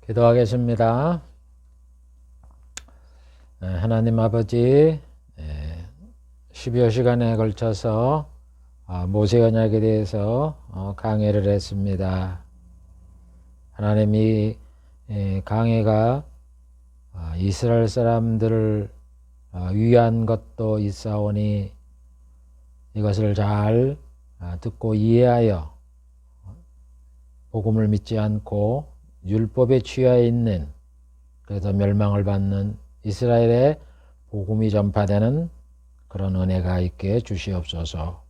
기도하겠습니다. 하나님 아버지, 10여 시간에 걸쳐서 모세 언약에 대해서 강해를 했습니다. 하나님이 강해가 이스라엘 사람들을 위한 것도 있사오니 이것을 잘 듣고 이해하여 복음을 믿지 않고 율법에 취하여 있는, 그래서 멸망을 받는 이스라엘의 복음이 전파되는 그런 은혜가 있게 주시옵소서.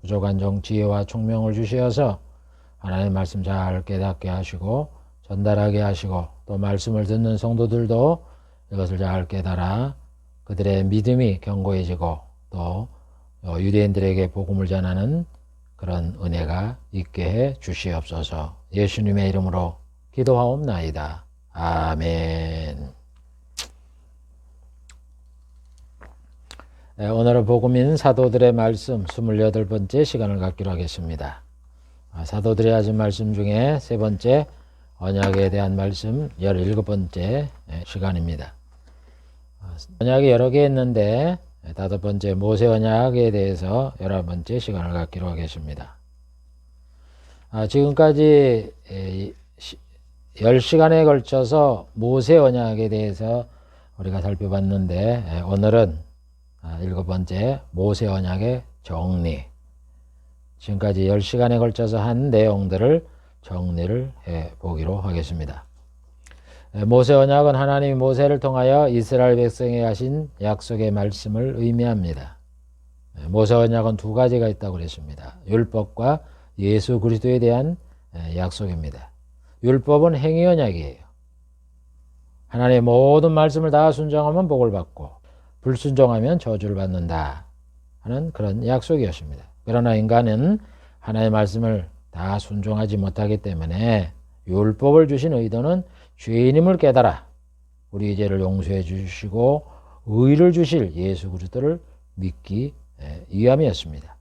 부족한 지혜와 총명을 주시어서 하나님의 말씀 잘 깨닫게 하시고 전달하게 하시고, 또 말씀을 듣는 성도들도 이것을 잘 깨달아 그들의 믿음이 견고해지고 또 유대인들에게 복음을 전하는 그런 은혜가 있게 해 주시옵소서. 예수님의 이름으로 기도하옵나이다. 아멘. 오늘은 복음인 사도들의 말씀 28번째 시간을 갖기로 하겠습니다. 사도들이 하신 말씀 중에 세 번째 언약에 대한 말씀 17번째 시간입니다. 언약이 여러 개 있는데 5번째 모세 언약에 대해서 11번째 시간을 갖기로 하겠습니다. 지금까지 10시간에 걸쳐서 모세 언약에 대해서 우리가 살펴봤는데, 오늘은 7번째 모세 언약의 정리, 지금까지 10시간에 걸쳐서 한 내용들을 정리를 해 보기로 하겠습니다. 모세 언약은 하나님이 모세를 통하여 이스라엘 백성에게 하신 약속의 말씀을 의미합니다. 모세 언약은 두 가지가 있다고 그랬습니다. 율법과 예수 그리스도에 대한 약속입니다. 율법은 행위 언약이에요. 하나님의 모든 말씀을 다 순종하면 복을 받고 불순종하면 저주를 받는다 하는 그런 약속이었습니다. 그러나 인간은 하나님의 말씀을 다 순종하지 못하기 때문에 율법을 주신 의도는 죄인임을 깨달아 우리 죄를 용서해 주시고 의를 주실 예수 그리스도를 믿기 위함이었습니다.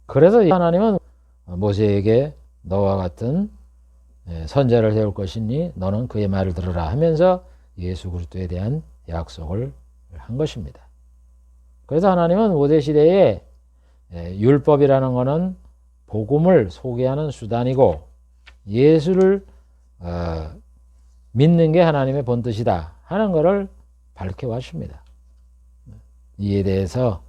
그래서 하나님은 모세에게 너와 같은 선지자를 세울 것이니 너는 그의 말을 들으라 하면서 예수 그리스도에 대한 약속을 한 것입니다. 그래서 하나님은 모세 시대에 율법이라는 것은 복음을 소개하는 수단이고 예수를 믿는 게 하나님의 본뜻이다 하는 것을 밝혀왔습니다. 이에 대해서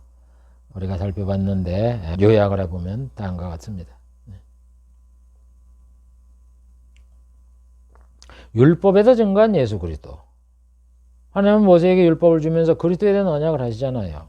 우리가 살펴봤는데 요약을 해보면 다음과 같습니다. 율법에서 증거한 예수 그리스도. 하나님은 모세에게 율법을 주면서 그리스도에 대한 언약을 하시잖아요.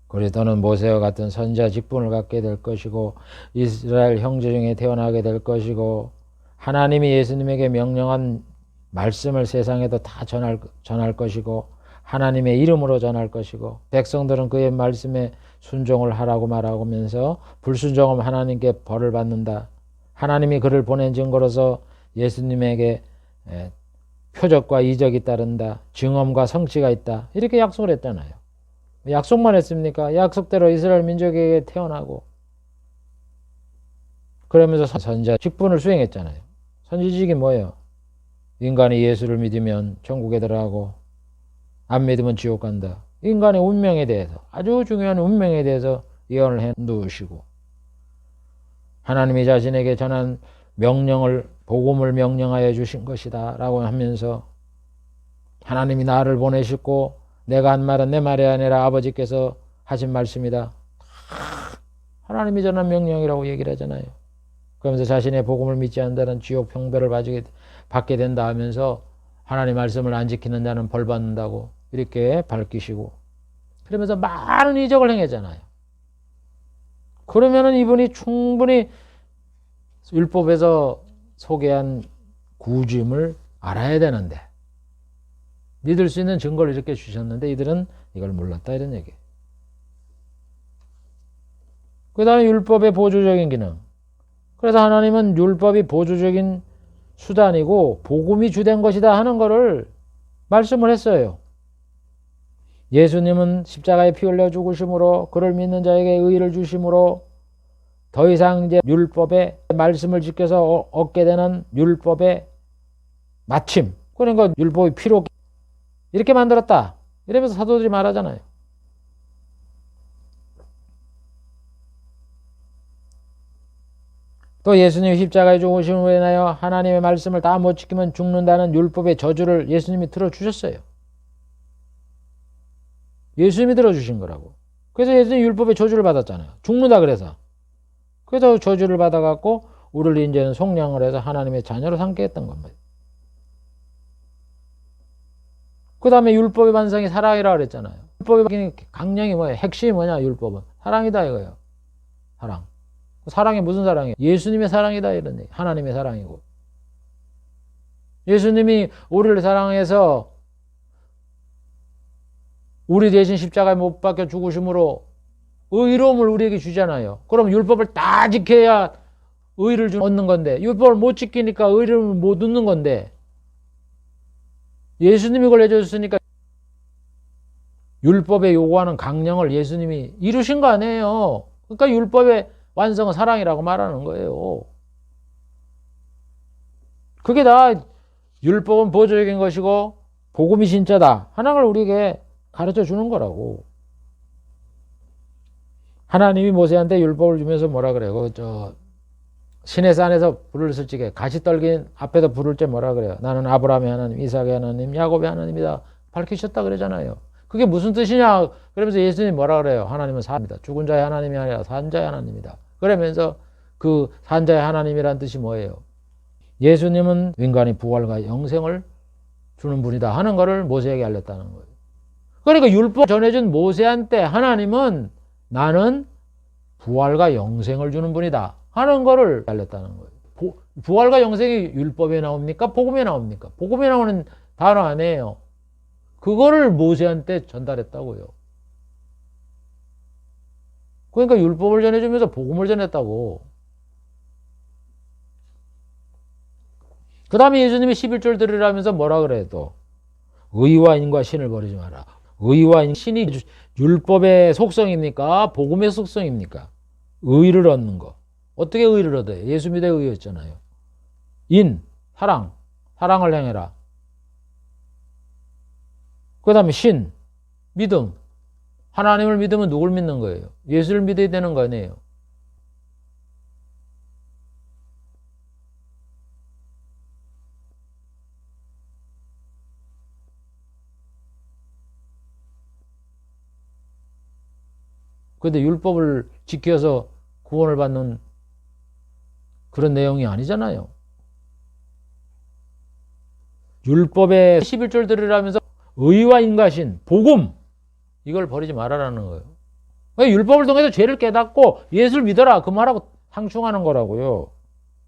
그리스도는 모세와 같은 선지자 직분을 갖게 될 것이고 이스라엘 형제 중에 태어나게 될 것이고 하나님이 예수님에게 명령한 말씀을 세상에도 다 전할 것이고 하나님의 이름으로 전할 것이고 백성들은 그의 말씀에 순종을 하라고 말하면서 불순종하면 하나님께 벌을 받는다. 하나님이 그를 보낸 증거로서 예수님에게 표적과 이적이 따른다. 증언과 성취가 있다. 이렇게 약속을 했잖아요. 약속만 했습니까? 약속대로 이스라엘 민족에게 태어나고 그러면서 선지자 직분을 수행했잖아요. 선지직이 뭐예요? 인간이 예수를 믿으면 천국에 들어가고 안 믿으면 지옥 간다. 인간의 운명에 대해서, 아주 중요한 운명에 대해서 예언을 해 놓으시고 하나님이 자신에게 전한 명령을, 복음을 명령하여 주신 것이다 라고 하면서 하나님이 나를 보내셨고 내가 한 말은 내 말이 아니라 아버지께서 하신 말씀이다. 하나님이 전한 명령이라고 얘기를 하잖아요. 그러면서 자신의 복음을 믿지 않는다는 지옥 평배를 받게 된다 하면서 하나님 말씀을 안 지키는 자는 벌 받는다고 이렇게 밝히시고 그러면서 많은 이적을 행했잖아요. 그러면은 이분이 충분히 율법에서 소개한 구주임을 알아야 되는데 믿을 수 있는 증거를 이렇게 주셨는데 이들은 이걸 몰랐다 이런 얘기예요. 그 다음에 율법의 보조적인 기능. 그래서 하나님은 율법이 보조적인 수단이고 복음이 주된 것이다 하는 것을 말씀을 했어요. 예수님은 십자가에 피 흘려 죽으심으로 그를 믿는 자에게 의를 주심으로 더 이상 이제 율법의 말씀을 지켜서 얻게 되는 율법의 마침, 그러니까 율법이 필요 없게 이렇게 만들었다. 이러면서 사도들이 말하잖아요. 또 예수님이 십자가에 죽으심으로 인하여 하나님의 말씀을 다 못 지키면 죽는다는 율법의 저주를 예수님이 들어주셨어요. 예수님이 들어주신 거라고. 그래서 예수님이 율법의 저주를 받았잖아요. 죽는다 그래서. 그래서 저주를 받아갖고 우리를 이제는 속량을 해서 하나님의 자녀로 삼게 했던 겁니다. 그 다음에 율법의 반성이 사랑이라고 그랬잖아요. 율법의 강령이 뭐예요? 핵심이 뭐냐? 율법은 사랑이다 이거예요. 사랑. 사랑이 무슨 사랑이에요? 예수님의 사랑이다 이런 얘기. 하나님의 사랑이고. 예수님이 우리를 사랑해서 우리 대신 십자가에 못 박혀 죽으심으로 의로움을 우리에게 주잖아요. 그럼 율법을 다 지켜야 의를 얻는 건데 율법을 못 지키니까 의를 못 얻는 건데 예수님이 그걸 해줬으니까 율법에 요구하는 강령을 예수님이 이루신 거 아니에요. 그러니까 율법의 완성은 사랑이라고 말하는 거예요. 그게 다 율법은 보조적인 것이고 복음이 진짜다 하는 걸 우리에게 가르쳐 주는 거라고. 하나님이 모세한테 율법을 주면서 뭐라 그래요? 시내 산에서 불을 쓸 적에 가시 떨긴 앞에서 부를 때 뭐라 그래요? 나는 아브라함의 하나님, 이삭의 하나님, 야곱의 하나님이다 밝히셨다 그러잖아요. 그게 무슨 뜻이냐? 그러면서 예수님이 뭐라 그래요? 하나님은 사입니다. 죽은 자의 하나님이 아니라 산 자의 하나님이다. 그러면서 그 산 자의 하나님이란 뜻이 뭐예요? 예수님은 인간의 부활과 영생을 주는 분이다 하는 것을 모세에게 알렸다는 거예요. 그러니까 율법 전해준 모세한테 하나님은 나는 부활과 영생을 주는 분이다 하는 것을 알렸다는 거예요. 부활과 영생이 율법에 나옵니까? 복음에 나옵니까? 복음에 나오는 단어 아니에요. 그거를 모세한테 전달했다고요. 그러니까 율법을 전해주면서 복음을 전했다고. 그 다음에 예수님이 11절 들으라면서 뭐라 그래요 또? 의와 인과 신을 버리지 마라. 의와 인, 신이 율법의 속성입니까? 복음의 속성입니까? 의를 얻는 거. 어떻게 의를 얻어요? 예수 믿어 의였잖아요. 인, 사랑, 사랑을 행해라. 그 다음에 신, 믿음. 하나님을 믿으면 누굴 믿는 거예요? 예수를 믿어야 되는 거 아니에요? 그런데 율법을 지켜서 구원을 받는 그런 내용이 아니잖아요. 율법의 11절 들으라면서 의와 인과신, 복음 이걸 버리지 말아라는 거예요. 율법을 통해서 죄를 깨닫고 예수를 믿어라 그 말하고 상충하는 거라고요.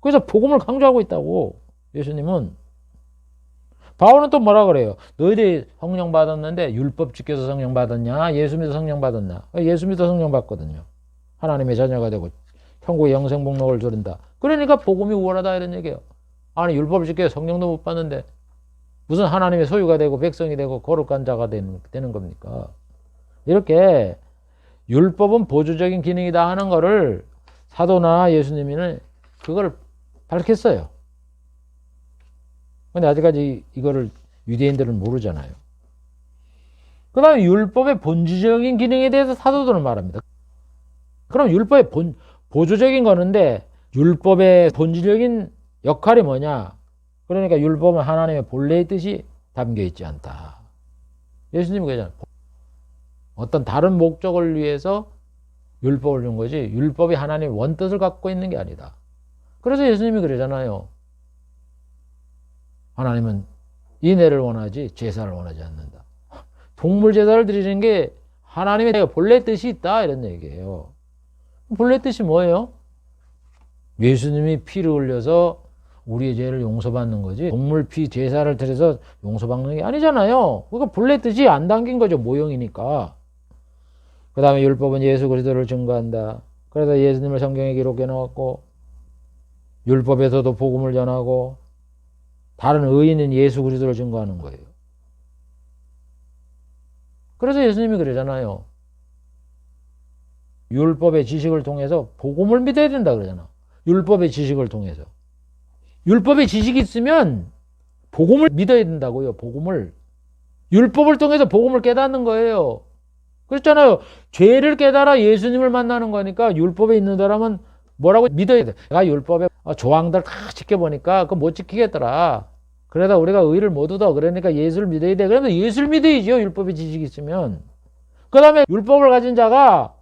그래서 복음을 강조하고 있다고 예수님은. 바울은 또 뭐라 그래요? 너희들이 성령 받았는데 율법 지켜서 성령 받았냐? 예수 믿어 성령 받았냐? 예수 믿어 성령 받거든요. 하나님의 자녀가 되고 천국의 영생 복록을 들은다. 그러니까 복음이 우월하다 이런 얘기예요. 아니 율법을 지켜서 성령도 못 받는데 무슨 하나님의 소유가 되고 백성이 되고 거룩한 자가 되는 겁니까? 이렇게 율법은 보조적인 기능이다 하는 거를 사도나 예수님은 그걸 밝혔어요. 근데 아직까지 이거를 유대인들은 모르잖아요. 그 다음에 율법의 본질적인 기능에 대해서 사도들은 말합니다. 그럼 율법의 보조적인 거는데 율법의 본질적인 역할이 뭐냐? 그러니까 율법은 하나님의 본래의 뜻이 담겨 있지 않다. 예수님이 그러잖아요. 어떤 다른 목적을 위해서 율법을 준 거지 율법이 하나님의 원뜻을 갖고 있는 게 아니다. 그래서 예수님이 그러잖아요. 하나님은 인애를 원하지 제사를 원하지 않는다. 동물 제사를 드리는 게 하나님의 본래 뜻이 있다 이런 얘기예요. 본래 뜻이 뭐예요? 예수님이 피를 흘려서 우리의 죄를 용서받는 거지 동물 피 제사를 드려서 용서받는 게 아니잖아요. 그러니까 본래 뜻이 안 담긴 거죠. 모형이니까. 그 다음에 율법은 예수 그리스도를 증거한다. 그래서 예수님을 성경에 기록해 놓았고 율법에서도 복음을 전하고 다른 의인은 예수 그리스도를 증거하는 거예요. 그래서 예수님이 그러잖아요. 율법의 지식을 통해서 복음을 믿어야 된다 그러잖아. 율법의 지식을 통해서. 율법의 지식이 있으면 복음을 믿어야 된다고요. 복음을. 율법을 통해서 복음을 깨닫는 거예요. 그렇잖아요. 죄를 깨달아 예수님을 만나는 거니까 율법에 있는 사람은 뭐라고 믿어야 돼. 내가 율법의 조항들 다 지켜보니까 그거 못 지키겠더라. 그러다 우리가 의를 못 얻어. 그러니까 예수를 믿어야 돼. 그러면 예수를 믿어야죠. 율법의 지식이 있으면. 그 다음에 율법을 가진 자가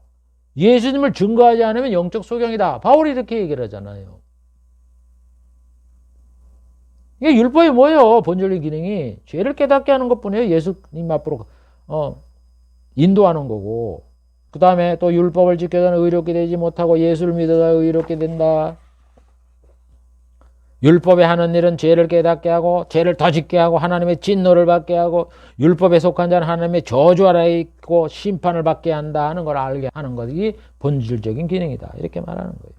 예수님을 증거하지 않으면 영적 소경이다. 바울이 이렇게 얘기를 하잖아요. 이게 율법이 뭐예요? 본질의 기능이 죄를 깨닫게 하는 것뿐이에요. 예수님 앞으로 인도하는 거고. 그 다음에 또 율법을 지켜서는 의롭게 되지 못하고 예수를 믿어야 의롭게 된다. 율법에 하는 일은 죄를 깨닫게 하고 죄를 더 짓게 하고 하나님의 진노를 받게 하고 율법에 속한 자는 하나님의 저주 아래에 있고 심판을 받게 한다 하는 걸 알게 하는 것이 본질적인 기능이다. 이렇게 말하는 거예요.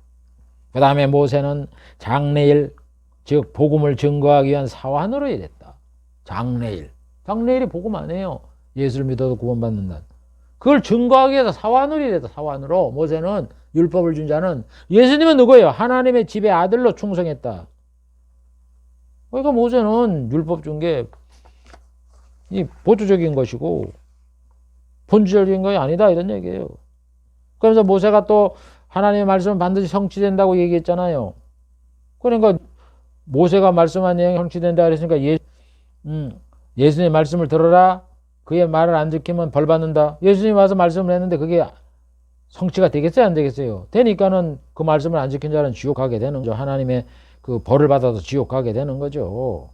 그 다음에 모세는 장래일 즉 복음을 증거하기 위한 사환으로 일했다. 장래일. 장래일이 복음 아니에요. 예수를 믿어도 구원받는다. 그걸 증거하기 위해서 사환으로 일했다. 사환으로. 모세는 율법을 준 자는 예수님은 누구예요? 하나님의 집의 아들로 충성했다. 그러니까 모세는 율법 준 게 이 보조적인 것이고 본질적인 것이 아니다 이런 얘기예요. 그러면서 모세가 또 하나님의 말씀은 반드시 성취된다고 얘기했잖아요. 그러니까 모세가 말씀한 내용이 성취된다 그랬으니까 예수님의 말씀을 들어라. 그의 말을 안 지키면 벌 받는다. 예수님이 와서 말씀을 했는데 그게 성취가 되겠어요? 안 되겠어요? 되니까는 그 말씀을 안 지킨 자는 지옥 가게 되는 거죠. 하나님의 그 벌을 받아서 지옥 가게 되는 거죠.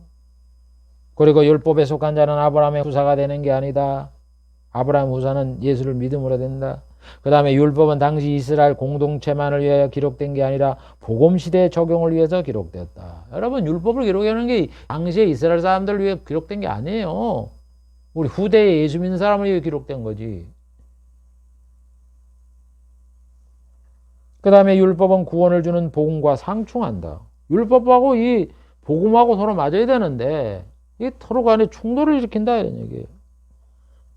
그리고 율법에 속한 자는 아브라함의 후사가 되는 게 아니다. 아브라함 후사는 예수를 믿음으로 된다. 그 다음에 율법은 당시 이스라엘 공동체만을 위하여 기록된 게 아니라 복음시대의 적용을 위해서 기록되었다. 여러분 율법을 기록하는 게 당시에 이스라엘 사람들을 위해 기록된 게 아니에요. 우리 후대에 예수 믿는 사람을 위해 기록된 거지. 그 다음에 율법은 구원을 주는 복음과 상충한다. 율법하고 이 복음하고 서로 맞아야 되는데 이 서로 간에 충돌을 일으킨다 이런 얘기예요.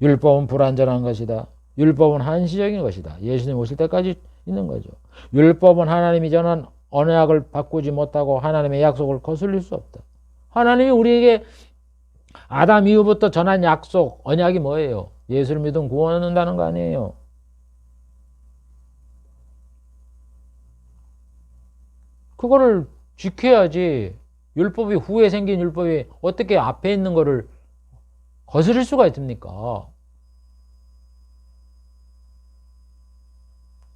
율법은 불완전한 것이다. 율법은 한시적인 것이다. 예수님 오실 때까지 있는 거죠. 율법은 하나님이 전한 언약을 바꾸지 못하고 하나님의 약속을 거슬릴 수 없다. 하나님이 우리에게 아담 이후부터 전한 약속, 언약이 뭐예요? 예수를 믿으면 구원 얻는다는 거 아니에요. 그거를 지켜야지. 율법이 후에 생긴 율법이 어떻게 앞에 있는 거를 거스릴 수가 있습니까?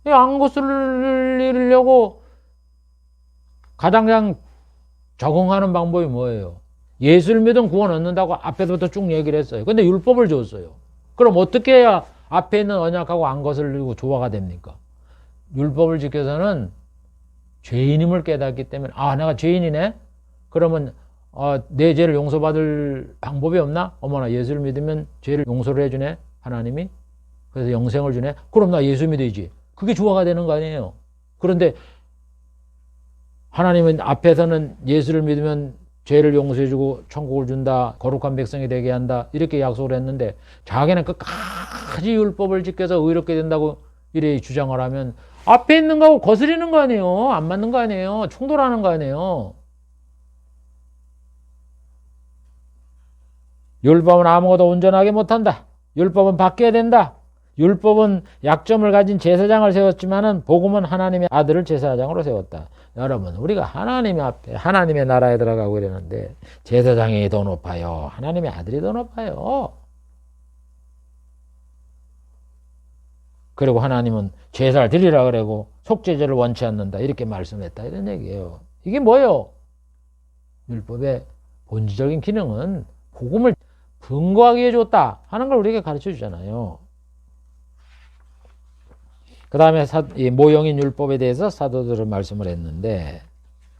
안 거스리려고 가장 적응하는 방법이 뭐예요? 예수를 믿으면 구원 얻는다고 앞에서부터 쭉 얘기를 했어요. 근데 율법을 줬어요. 그럼 어떻게 해야 앞에 있는 언약하고 안 거슬리고 조화가 됩니까? 율법을 지켜서는 죄인임을 깨닫기 때문에 내가 죄인이네? 그러면 내 죄를 용서받을 방법이 없나? 어머나 예수를 믿으면 죄를 용서를 해주네 하나님이. 그래서 영생을 주네. 그럼 나 예수 믿어야지. 그게 조화가 되는 거 아니에요. 그런데 하나님은 앞에서는 예수를 믿으면 죄를 용서해주고 천국을 준다. 거룩한 백성이 되게 한다. 이렇게 약속을 했는데 자기는 끝까지 율법을 지켜서 의롭게 된다고 이래 주장을 하면 앞에 있는 거하고 거스리는 거 아니에요. 안 맞는 거 아니에요. 충돌하는 거 아니에요. 율법은 아무것도 온전하게 못한다. 율법은 바뀌어야 된다. 율법은 약점을 가진 제사장을 세웠지만은 복음은 하나님의 아들을 제사장으로 세웠다. 여러분 우리가 하나님 앞에 하나님의 나라에 들어가고 이러는데 제사장이 더 높아요? 하나님의 아들이 더 높아요? 그리고 하나님은 제사를 드리라 그러고 속죄제를 원치 않는다 이렇게 말씀했다 이런 얘기예요. 이게 뭐예요? 율법의 본질적인 기능은 복음을 근거하기 위해 줬다 하는 걸 우리에게 가르쳐 주잖아요. 그 다음에 모형인 율법에 대해서 사도들은 말씀을 했는데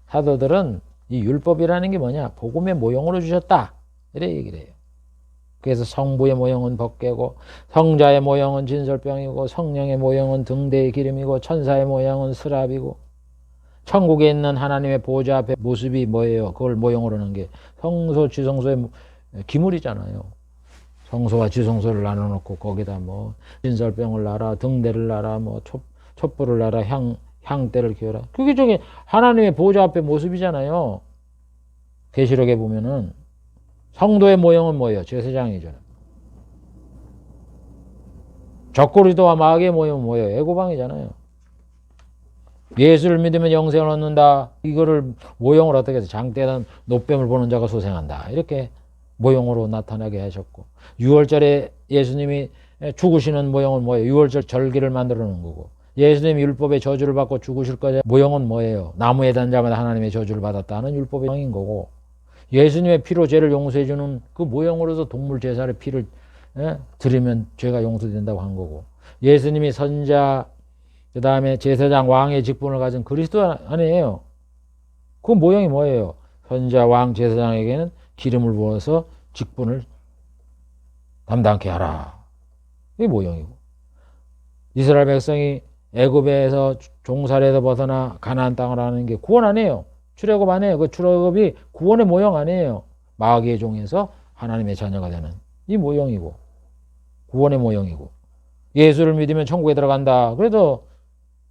사도들은 이 율법이라는 게 뭐냐? 복음의 모형으로 주셨다 이렇게 얘기를 해요. 그래서 성부의 모형은 법궤고 성자의 모형은 진설병이고 성령의 모형은 등대의 기름이고 천사의 모형은 스랍이고 천국에 있는 하나님의 보좌 앞에 모습이 뭐예요? 그걸 모형으로 하는 게 성소 지성소의 기물이잖아요. 성소와 지성소를 나눠놓고 거기다 뭐 진설병을 놔라 등대를 놔라 뭐 촛불을 놔라 향대를 키워라. 그게 저기 하나님의 보좌 앞에 모습이잖아요. 계시록에 보면은 성도의 모형은 뭐예요? 제사장이잖아요. 적그리스도와 마귀의 모형은 뭐예요? 애고방이잖아요. 예수를 믿으면 영생을 얻는다. 이거를 모형을 어떻게 해서 장대한 노뱀을 보는 자가 소생한다. 이렇게 모형으로 나타나게 하셨고, 6월절에 예수님이 죽으시는 모형은 뭐예요? 6월절 절기를 만들어 놓은 거고, 예수님이 율법의 저주를 받고 죽으실 거냐 모형은 뭐예요? 나무에 단 자마다 하나님의 저주를 받았다는 율법의 모형인 거고, 예수님의 피로 죄를 용서해 주는 그 모형으로서 동물 제사를 피를 드리면 죄가 용서된다고 한 거고, 예수님이 선자 그 다음에 제사장 왕의 직분을 가진 그리스도 아니에요. 그 모형이 뭐예요? 선자 왕 제사장에게는 기름을 부어서 직분을 담당케 하라. 이 모형이고, 이스라엘 백성이 애굽에서 종살이에서 벗어나 가나안 땅을 하는 게 구원 아니에요. 출애굽 아니에요. 그 출애굽이 구원의 모형 아니에요. 마귀의 종에서 하나님의 자녀가 되는 이 모형이고, 구원의 모형이고, 예수를 믿으면 천국에 들어간다. 그래도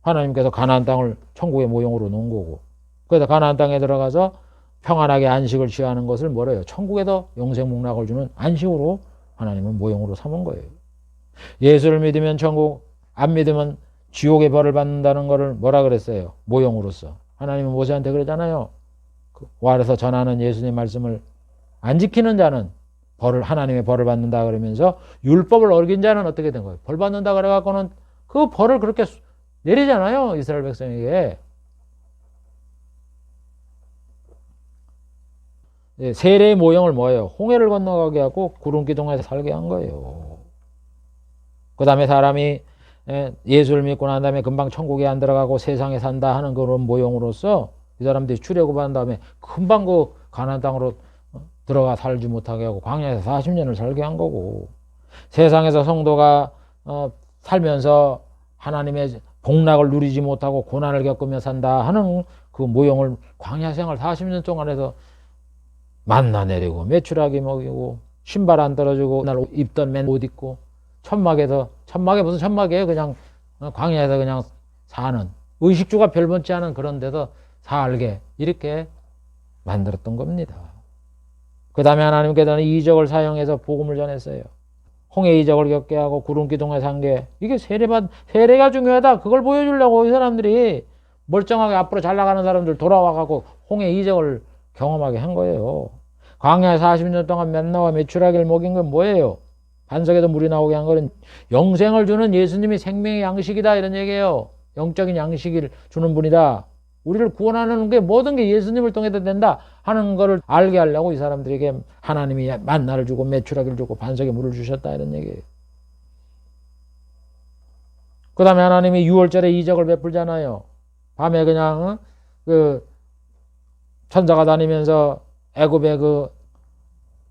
하나님께서 가나안 땅을 천국의 모형으로 놓은 거고, 그래서 가나안 땅에 들어가서 평안하게 안식을 취하는 것을 뭐래요? 천국에서 영생 복락을 주는 안식으로 하나님은 모형으로 삼은 거예요. 예수를 믿으면 천국, 안 믿으면 지옥의 벌을 받는다는 것을 뭐라 그랬어요? 모형으로서. 하나님은 모세한테 그러잖아요. 와서 전하는 예수님 말씀을 안 지키는 자는 하나님의 벌을 받는다 그러면서, 율법을 어긴 자는 어떻게 된 거예요? 벌 받는다 그래갖고는 그 벌을 그렇게 내리잖아요. 이스라엘 백성에게. 세례의 모형을 뭐예요? 홍해를 건너가게 하고 구름 기둥에서 살게 한 거예요. 그 다음에 사람이 예수를 믿고 난 다음에 금방 천국에 안 들어가고 세상에 산다 하는 그런 모형으로서 이 사람들이 출애굽한 다음에 금방 그 가나안 땅으로 들어가 살지 못하게 하고 광야에서 40년을 살게 한 거고, 세상에서 성도가 살면서 하나님의 복락을 누리지 못하고 고난을 겪으며 산다 하는 그 모형을 광야 생활 40년 동안 해서 만나 내리고 메추라기 먹이고 신발 안 떨어지고 날 입던 맨 옷 입고 천막에 무슨 천막이에요? 그냥 광야에서 그냥 사는, 의식주가 별번치 않은 그런 데서 살게 이렇게 만들었던 겁니다. 그 다음에 하나님께서는 이적을 사용해서 복음을 전했어요. 홍해 이적을 겪게 하고 구름 기둥에 산 게, 이게 세례가 중요하다. 그걸 보여주려고 이 사람들이 멀쩡하게 앞으로 잘 나가는 사람들 돌아와가고 홍해 이적을 경험하게 한 거예요. 광야에 40년 동안 맨나와 메추라기를 먹인 건 뭐예요? 반석에도 물이 나오게 한 거는 영생을 주는 예수님이 생명의 양식이다 이런 얘기예요. 영적인 양식을 주는 분이다. 우리를 구원하는 게 모든 게 예수님을 통해서 된다 하는 거를 알게 하려고 이 사람들에게 하나님이 만나를 주고 메추라기를 주고 반석에 물을 주셨다 이런 얘기예요. 그 다음에 하나님이 6월절에 이적을 베풀잖아요. 밤에 그냥 그 천사가 다니면서 애굽의 그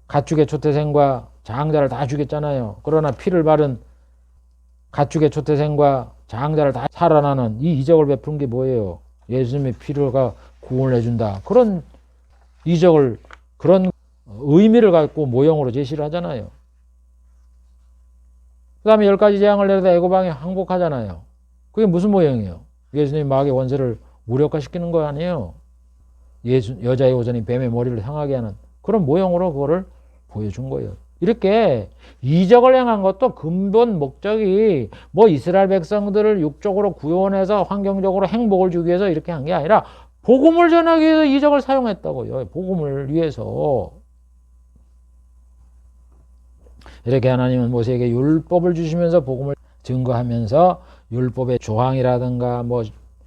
가축의 초태생과 장자를 다 죽였잖아요. 그러나 피를 바른 가축의 초태생과 장자를 다 살아나는 이 이적을 베푸는 게 뭐예요? 예수님의 피로가 구원을 해준다. 그런 이적을, 그런 의미를 갖고 모형으로 제시를 하잖아요. 그 다음에 10가지 재앙을 내려다 애고방에 항복하잖아요. 그게 무슨 모형이에요? 예수님 마귀의 원세를 무력화시키는 거 아니에요? 여자의 오전이 뱀의 머리를 향하게 하는 그런 모형으로 그거를 보여준 거예요. 이렇게 이적을 행한 것도 근본 목적이 뭐 이스라엘 백성들을 육적으로 구원해서 환경적으로 행복을 주기 위해서 이렇게 한 게 아니라 복음을 전하기 위해서 이적을 사용했다고요. 복음을 위해서. 이렇게 하나님은 모세에게 율법을 주시면서 복음을 증거하면서 율법의 조항이라든가 뭐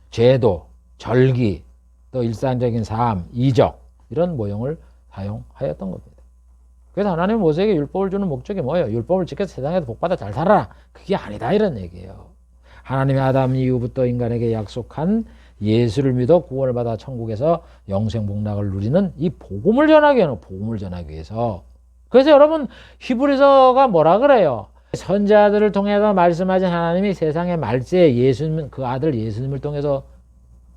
제도, 절기, 또 일상적인 삶, 이적 이런 모형을 사용하였던 겁니다. 그래서 하나님은 모세에게 율법을 주는 목적이 뭐예요? 율법을 지켜서 세상에서 복받아 잘 살아라. 그게 아니다 이런 얘기예요. 하나님의 아담 이후부터 인간에게 약속한 예수를 믿어 구원을 받아 천국에서 영생 복락을 누리는 이 복음을 전하기 위해서, 복음을 전하기 위해서. 그래서 여러분 히브리서가 뭐라 그래요? 선자들을 통해서 말씀하신 하나님이 세상의 말세에 예수님, 그 아들 예수님을 통해서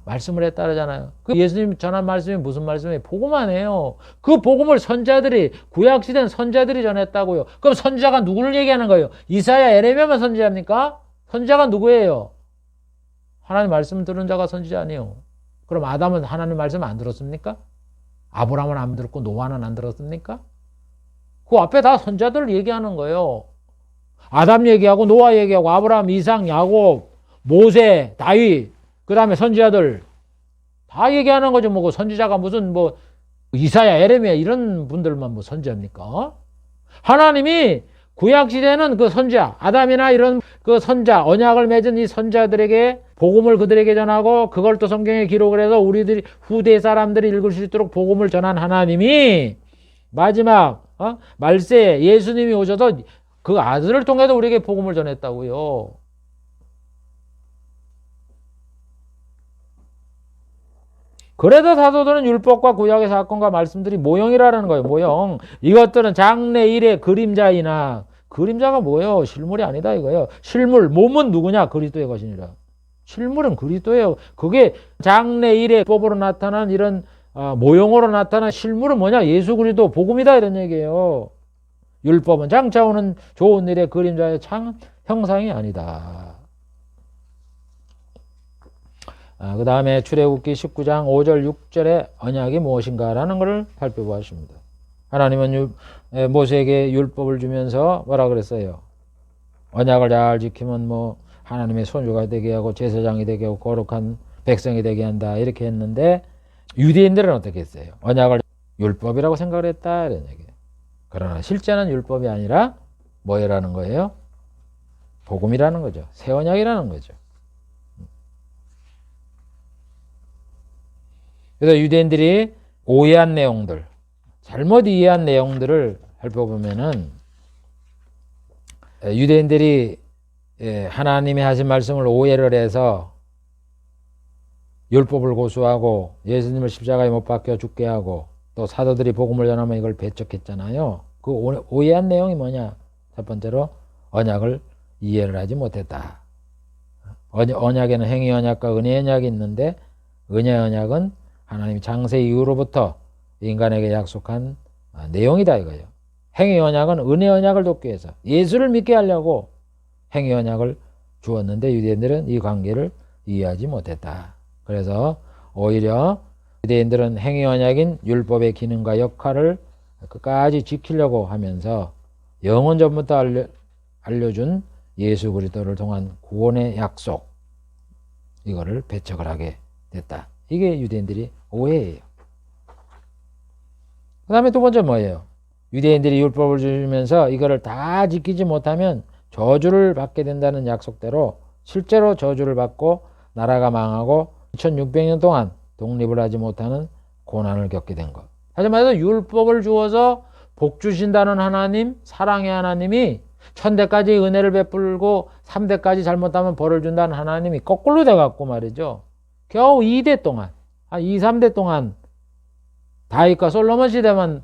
말씀을 했다 그러잖아요. 그 예수님 전한 말씀이 무슨 말씀이에요? 복음 아니에요. 그 복음을 선자들이, 구약시대는 선자들이 전했다고요. 그럼 선자가 누구를 얘기하는 거예요? 이사야, 에레미야만 선지자입니까? 선자가 누구예요? 하나님 말씀 들은 자가 선지자 아니에요. 그럼 아담은 하나님 말씀 안 들었습니까? 아브라함은 안 들었고 노아는 안 들었습니까? 그 앞에 다 선자들 얘기하는 거예요. 아담 얘기하고 노아 얘기하고 아브라함, 이삭, 야곱, 모세, 다윗, 그 다음에 선지자들 다 얘기하는 거죠. 뭐 선지자가 무슨 뭐 이사야, 에레미야 이런 분들만 뭐 선지자입니까? 하나님이 구약시대는 그 선지자, 아담이나 이런 그 선자, 언약을 맺은 이 선자들에게 복음을 그들에게 전하고 그걸 또 성경에 기록을 해서 우리들이 후대 사람들이 읽을 수 있도록 복음을 전한 하나님이 마지막 말세에 예수님이 오셔서 그 아들을 통해서 우리에게 복음을 전했다고요. 그래서 사도들은 율법과 구약의 사건과 말씀들이 모형이라는 거예요. 모형. 이것들은 장래 일의 그림자이나 그림자가 뭐예요? 실물이 아니다 이거예요. 실물, 몸은 누구냐? 그리스도의 것이니라. 실물은 그리스도예요. 그게 장래 일의 법으로 나타난 이런 모형으로 나타난 실물은 뭐냐? 예수 그리스도 복음이다 이런 얘기예요. 율법은 장차 오는 좋은 일의 그림자의 형상이 아니다. 그 다음에 출애굽기 19장 5절 6절의 언약이 무엇인가라는 것을 살펴보았습니다. 하나님은 모세에게 율법을 주면서 뭐라 그랬어요? 언약을 잘 지키면 뭐 하나님의 손주가 되게 하고 제사장이 되게 하고 거룩한 백성이 되게 한다 이렇게 했는데 유대인들은 어떻게 했어요? 언약을 율법이라고 생각을 했다 이런 얘기예요. 그러나 실제는 율법이 아니라 뭐라는 거예요? 복음이라는 거죠. 새 언약이라는 거죠. 그래서 유대인들이 오해한 내용들, 잘못 이해한 내용들을 살펴보면은 유대인들이 하나님이 하신 말씀을 오해를 해서 율법을 고수하고 예수님을 십자가에 못 박혀 죽게 하고 또 사도들이 복음을 전하면 이걸 배척했잖아요. 그 오해한 내용이 뭐냐? 첫 번째로 언약을 이해를 하지 못했다. 언약에는 행위 언약과 은혜 언약이 있는데 은혜 언약은 하나님이 장세 이후로부터 인간에게 약속한 내용이다 이거예요. 행위 언약은 은혜 언약을 돕기 위해서 예수를 믿게 하려고 행위 언약을 주었는데 유대인들은 이 관계를 이해하지 못했다. 그래서 오히려 유대인들은 행위 언약인 율법의 기능과 역할을 끝까지 지키려고 하면서 영원 전부터 알려준 예수 그리스도를 통한 구원의 약속 이거를 배척을 하게 됐다. 이게 유대인들이 오해예요. 그 다음에 두 번째 뭐예요? 유대인들이 율법을 주면서 이거를 다 지키지 못하면 저주를 받게 된다는 약속대로 실제로 저주를 받고 나라가 망하고 2600년 동안 독립을 하지 못하는 고난을 겪게 된 것. 하지 말해서 율법을 주어서 복 주신다는 하나님, 사랑의 하나님이 1000대까지 은혜를 베풀고 3대까지 잘못하면 벌을 준다는 하나님이 거꾸로 돼갖고 말이죠. 겨우 2대 동안, 2, 3대 동안 다윗과 솔로몬 시대만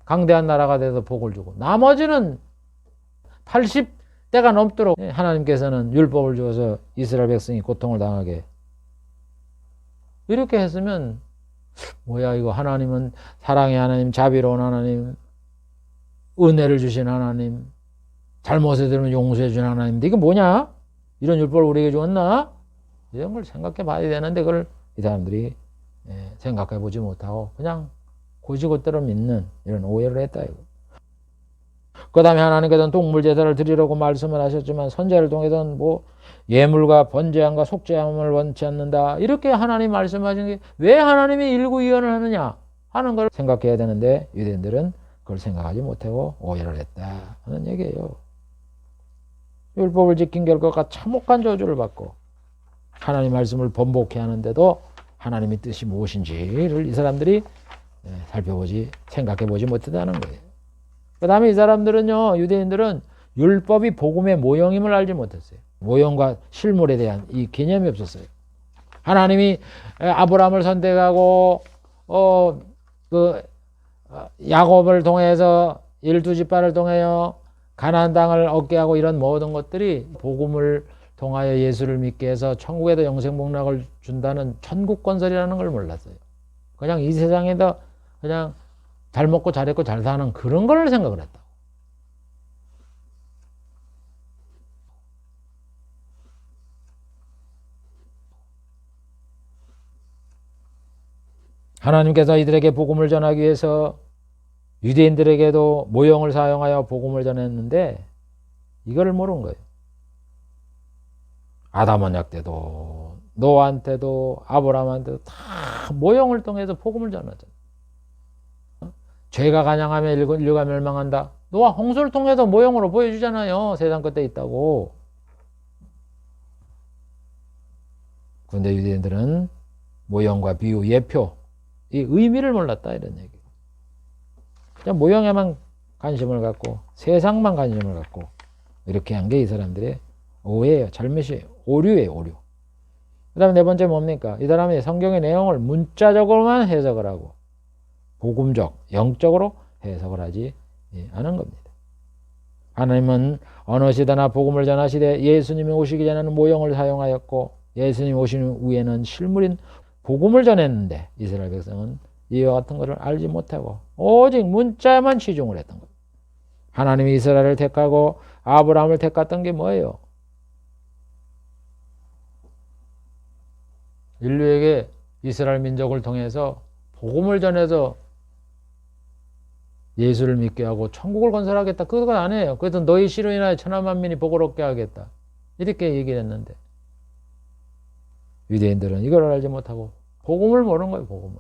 강대한 나라가 돼서 복을 주고 나머지는 80대가 넘도록 하나님께서는 율법을 주어서 이스라엘 백성이 고통을 당하게 이렇게 했으면 뭐야 이거 하나님은 사랑의 하나님, 자비로운 하나님, 은혜를 주신 하나님, 잘못에 들으면 용서해 주는 하나님인데 이게 뭐냐? 이런 율법을 우리에게 주었나? 이런 걸 생각해 봐야 되는데 그걸 이 사람들이 생각해 보지 못하고 그냥 고지고대로 믿는 이런 오해를 했다 이거. 그 다음에 하나님께서는 동물 제사를 드리려고 말씀을 하셨지만 선제를 통해서는 뭐 예물과 번제함과 속죄함을 원치 않는다 이렇게 하나님 말씀하신 게 왜 하나님이 일구이연을 하느냐 하는 걸 생각해야 되는데 유대인들은 그걸 생각하지 못하고 오해를 했다 하는 얘기예요. 율법을 지킨 결과가 참혹한 저주를 받고 하나님 말씀을 번복해 하는데도 하나님의 뜻이 무엇인지를 이 사람들이 살펴보지 생각해보지 못했다는 거예요. 그 다음에 이 사람들은요 유대인들은 율법이 복음의 모형임을 알지 못했어요. 모형과 실물에 대한 이 개념이 없었어요. 하나님이 아브라함을 선택하고 야곱을 통해서 12지파를 통하여 가나안 땅을 얻게 하고 이런 모든 것들이 복음을 통하여 예수를 믿게 해서 천국에도 영생복락을 준다는 천국 건설이라는 걸 몰랐어요. 그냥 이 세상에도 그냥 잘 먹고 잘했고 잘 사는 그런 걸 생각을 했다. 하나님께서 이들에게 복음을 전하기 위해서 유대인들에게도 모형을 사용하여 복음을 전했는데 이걸 모르는 거예요. 아담 언약 때도 노아한테도 아브라함한테도 다 모형을 통해서 복음을 전하잖아요. 죄가 간영하면 인류가 멸망한다. 노아 홍수를 통해서 모형으로 보여주잖아요. 세상 끝에 있다고. 그런데 유대인들은 모형과 비유, 예표, 이 의미를 몰랐다 이런 얘기예요. 그냥 모형에만 관심을 갖고 세상만 관심을 갖고 이렇게 한 게 이 사람들의 오해예요. 잘못이에요. 오류예요. 오류. 그 다음에 네 번째 뭡니까? 이 사람이 성경의 내용을 문자적으로만 해석을 하고 복음적, 영적으로 해석을 하지 않은 겁니다. 하나님은 어느 시대나 복음을 전하시되 예수님이 오시기 전에는 모형을 사용하였고 예수님이 오신 후에는 실물인 복음을 전했는데 이스라엘 백성은 이와 같은 것을 알지 못하고 오직 문자에만 치중을 했던 겁니다. 하나님이 이스라엘을 택하고 아브라함을 택했던 게 뭐예요? 인류에게 이스라엘 민족을 통해서 복음을 전해서 예수를 믿게 하고 천국을 건설하겠다. 그건 아니에요. 그래서 너희 씨로 인하여 천하 만민이 복을 얻게 하겠다. 이렇게 얘기를 했는데 유대인들은 이걸 알지 못하고 복음을 모르는 거예요. 복음을.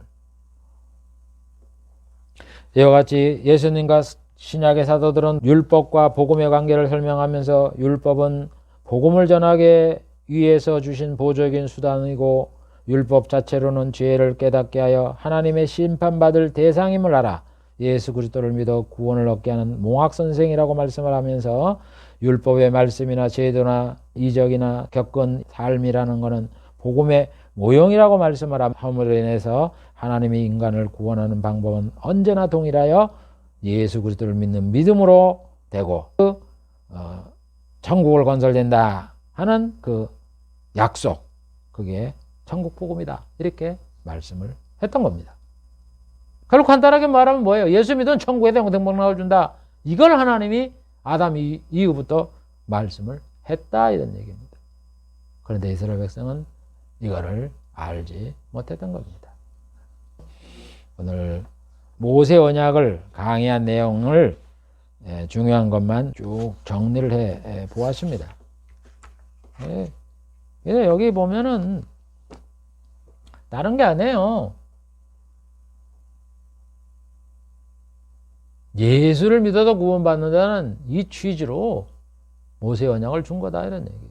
이와 같이 예수님과 신약의 사도들은 율법과 복음의 관계를 설명하면서 율법은 복음을 전하기 위해서 주신 보조적인 수단이고 율법 자체로는 죄를 깨닫게 하여 하나님의 심판받을 대상임을 알아 예수 그리스도를 믿어 구원을 얻게 하는 몽학선생이라고 말씀을 하면서 율법의 말씀이나 제도나 이적이나 겪은 삶이라는 것은 복음의 모형이라고 말씀을 함으로 인해서 하나님이 인간을 구원하는 방법은 언제나 동일하여 예수 그리스도를 믿는 믿음으로 되고 천국을 건설된다 하는 그 약속, 그게 천국 복음이다 이렇게 말씀을 했던 겁니다. 결국 간단하게 말하면 뭐예요? 예수 믿으면 천국에 영생복 나와준다. 이걸 하나님이 아담 이후부터 말씀을 했다 이런 얘기입니다. 그런데 이스라엘 백성은 이거를 알지 못했던 겁니다. 오늘 모세 언약을 강의한 내용을 중요한 것만 쭉 정리를 해 보았습니다. 그래서 여기 보면은 다른 게 아니에요. 예수를 믿어도 구원받는다는 이 취지로 모세 언약을 준 거다 이런 얘기예요.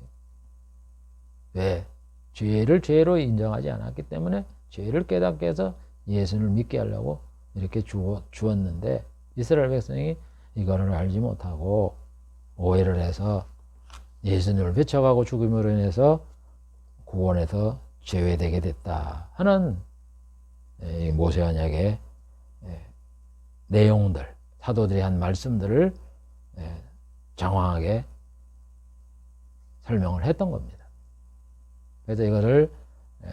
왜? 죄를 죄로 인정하지 않았기 때문에 죄를 깨닫게 해서 예수를 믿게 하려고 이렇게 주었는데 이스라엘 백성이 이거를 알지 못하고 오해를 해서 예수님을 배척하고 죽음으로 인해서 구원에서 제외되게 됐다 하는 이 모세 언약의 내용들, 사도들이 한 말씀들을 장황하게 설명을 했던 겁니다. 그래서 이거를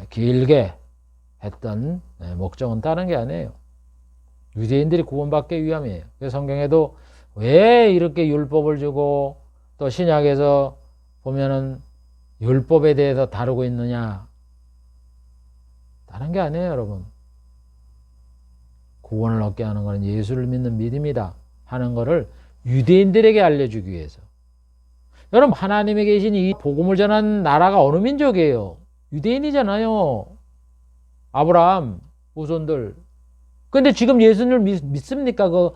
길게 했던 목적은 다른 게 아니에요. 유대인들이 구원받기 위함이에요. 그래서 성경에도 왜 이렇게 율법을 주고 또 신약에서 보면은 율법에 대해서 다루고 있느냐. 다른 게 아니에요, 여러분. 구원을 얻게 하는 것은 예수를 믿는 믿음이다 하는 것을 유대인들에게 알려주기 위해서. 여러분, 하나님에 계신 이 복음을 전하는 나라가 어느 민족이에요? 유대인이잖아요. 아브라함 후손들. 근데 지금 예수님을 믿습니까? 그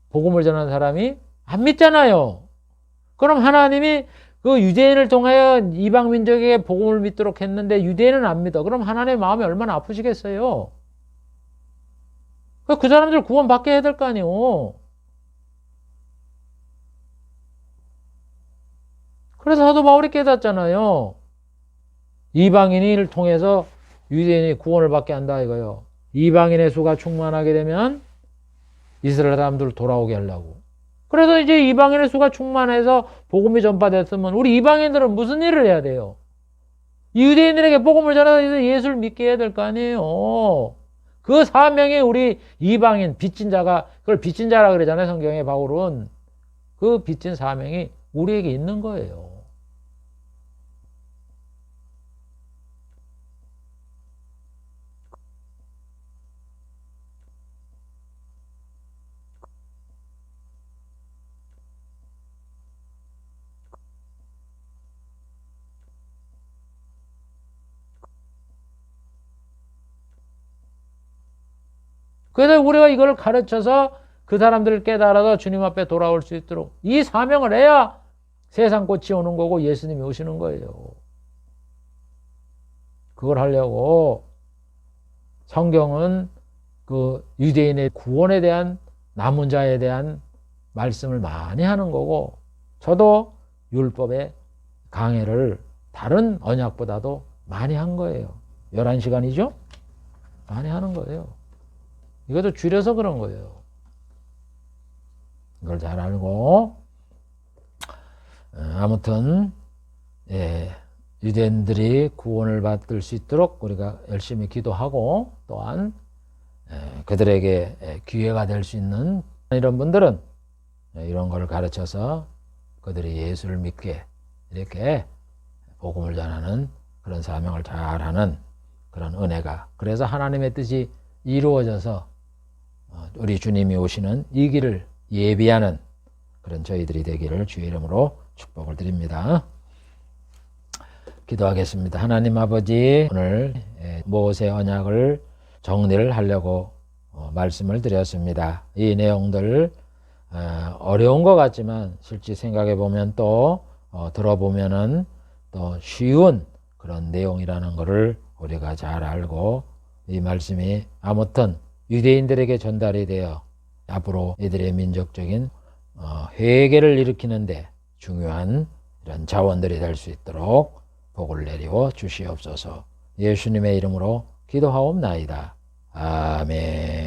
복음을 전하는 사람이? 안 믿잖아요. 그럼 하나님이 그 유대인을 통하여 이방 민족에게 복음을 믿도록 했는데 유대인은 안 믿어. 그럼 하나님의 마음이 얼마나 아프시겠어요? 그 사람들 구원받게 해야 될 거 아니에요. 그래서 사도 바울이 깨닫잖아요. 이방인을 통해서 유대인이 구원을 받게 한다 이거요. 이방인의 수가 충만하게 되면 이스라엘 사람들을 돌아오게 하려고. 그래서 이제 이방인의 수가 충만해서 복음이 전파됐으면 우리 이방인들은 무슨 일을 해야 돼요? 유대인들에게 복음을 전해서 예수를 믿게 해야 될 거 아니에요. 그 사명이 우리 이방인 빚진 자가, 그걸 빚진 자라 그러잖아요. 성경에 바울은. 그 빚진 사명이 우리에게 있는 거예요. 그래서 우리가 이걸 가르쳐서 그 사람들을 깨달아서 주님 앞에 돌아올 수 있도록 이 사명을 해야 세상 꽃이 오는 거고 예수님이 오시는 거예요. 그걸 하려고 성경은 그 유대인의 구원에 대한 남은 자에 대한 말씀을 많이 하는 거고, 저도 율법의 강해를 다른 언약보다도 많이 한 거예요. 11시간이죠? 많이 하는 거예요. 이것도 줄여서 그런 거예요. 이걸 잘 알고, 아무튼 유대인들이 구원을 받을 수 있도록 우리가 열심히 기도하고, 또한 그들에게 기회가 될 수 있는 이런 분들은 이런 걸 가르쳐서 그들이 예수를 믿게 이렇게 복음을 전하는 그런 사명을 잘하는 그런 은혜가, 그래서 하나님의 뜻이 이루어져서 우리 주님이 오시는 이 길을 예비하는 그런 저희들이 되기를 주의 이름으로 축복을 드립니다. 기도하겠습니다. 하나님 아버지, 오늘 모세 언약을 정리를 하려고 말씀을 드렸습니다. 이 내용들 어려운 것 같지만 실제 생각해 보면 또 들어보면은 또 쉬운 그런 내용이라는 것을 우리가 잘 알고, 이 말씀이 아무튼 유대인들에게 전달이 되어 앞으로 이들의 민족적인 회개를 일으키는데 중요한 이런 자원들이 될 수 있도록 복을 내리워 주시옵소서. 예수님의 이름으로 기도하옵나이다. 아멘.